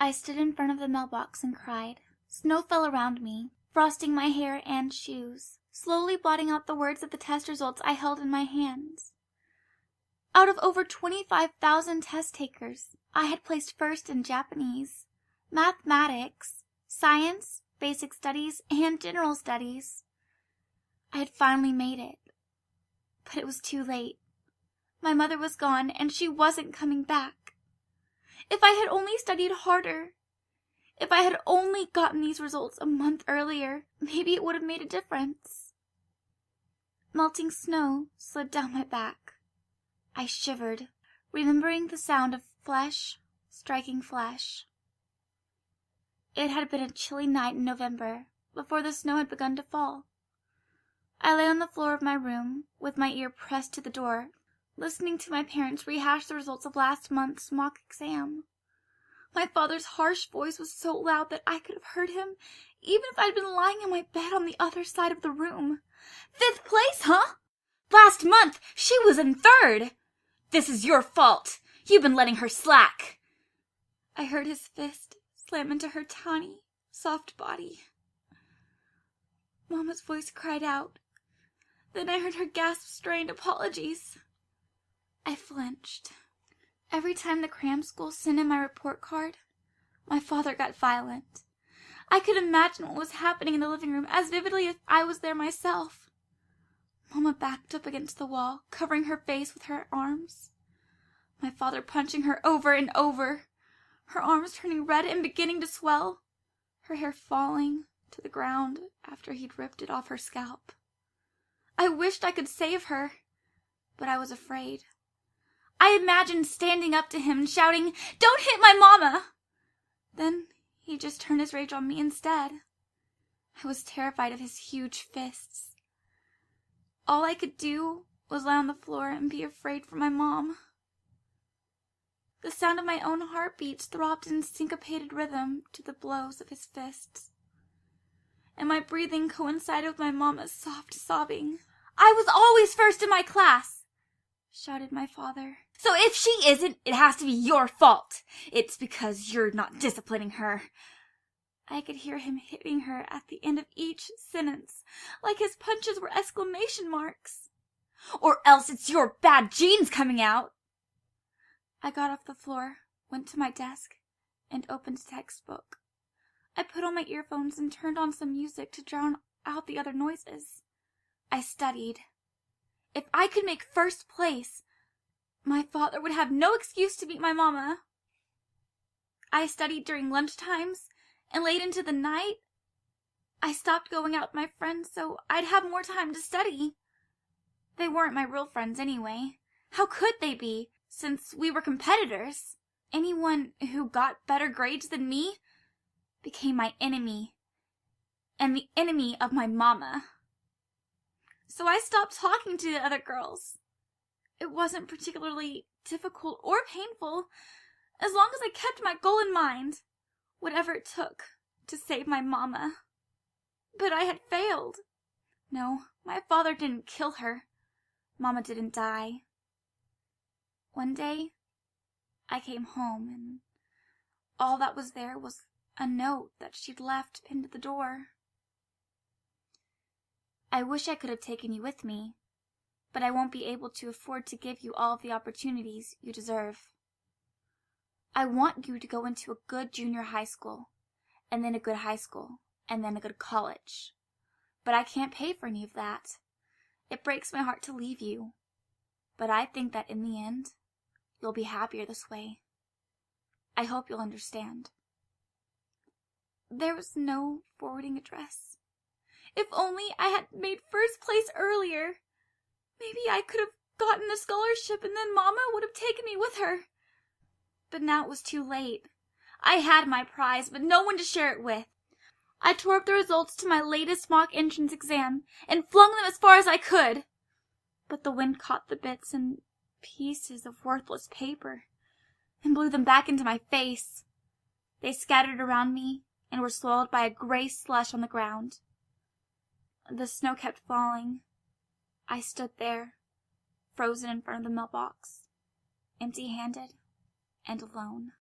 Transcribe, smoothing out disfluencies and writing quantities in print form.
I stood in front of the mailbox and cried. Snow fell around me, frosting my hair and shoes, slowly blotting out the words of the test results I held in my hands. Out of over 25,000 test takers, I had placed first in Japanese, mathematics, science, basic studies, and general studies. I had finally made it. But it was too late. My mother was gone, and she wasn't coming back. If I had only studied harder, if I had only gotten these results a month earlier, maybe it would have made a difference. Melting snow slid down my back. I shivered, remembering the sound of flesh striking flesh. It had been a chilly night in November, before the snow had begun to fall. I lay on the floor of my room, with my ear pressed to the door, listening to my parents rehash the results of last month's mock exam. My father's harsh voice was so loud that I could have heard him, even if I'd been lying in my bed on the other side of the room. 5th place, huh? Last month, she was in 3rd. This is your fault. You've been letting her slack. I heard his fist slam into her tiny, soft body. Mama's voice cried out. Then I heard her gasp strained apologies. I flinched. Every time the cram school sent in my report card, my father got violent. I could imagine what was happening in the living room as vividly as I was there myself. Mama backed up against the wall, covering her face with her arms. My father punching her over and over, her arms turning red and beginning to swell, her hair falling to the ground after he'd ripped it off her scalp. I wished I could save her, but I was afraid. I imagined standing up to him and shouting, "Don't hit my mama!" Then he just turned his rage on me instead. I was terrified of his huge fists. All I could do was lie on the floor and be afraid for my mom. The sound of my own heartbeats throbbed in syncopated rhythm to the blows of his fists, and my breathing coincided with my mama's soft sobbing. "I was always first in my class," shouted my father. "So if she isn't, it has to be your fault. It's because you're not disciplining her." I could hear him hitting her at the end of each sentence, like his punches were exclamation marks. "Or else it's your bad genes coming out." I got off the floor, went to my desk, and opened a textbook. I put on my earphones and turned on some music to drown out the other noises. I studied. If I could make first place, my father would have no excuse to beat my mama. I studied during lunch times and late into the night. I stopped going out with my friends so I'd have more time to study. They weren't my real friends anyway. How could they be, since we were competitors? Anyone who got better grades than me became my enemy, and the enemy of my mama. So I stopped talking to the other girls. It wasn't particularly difficult or painful, as long as I kept my goal in mind, whatever it took to save my mama. But I had failed. No, my father didn't kill her. Mama didn't die. One day, I came home, and all that was there was a note that she'd left pinned to the door. "I wish I could have taken you with me, but I won't be able to afford to give you all of the opportunities you deserve. I want you to go into a good junior high school, and then a good high school, and then a good college. But I can't pay for any of that. It breaks my heart to leave you, but I think that in the end, you'll be happier this way. I hope you'll understand." There was no forwarding address. If only I had made first place earlier. Maybe I could have gotten a scholarship and then Mama would have taken me with her. But now it was too late. I had my prize, but no one to share it with. I tore up the results to my latest mock entrance exam and flung them as far as I could. But the wind caught the bits and pieces of worthless paper and blew them back into my face. They scattered around me and were swallowed by a gray slush on the ground. The snow kept falling. I stood there, frozen in front of the mailbox, empty-handed and alone.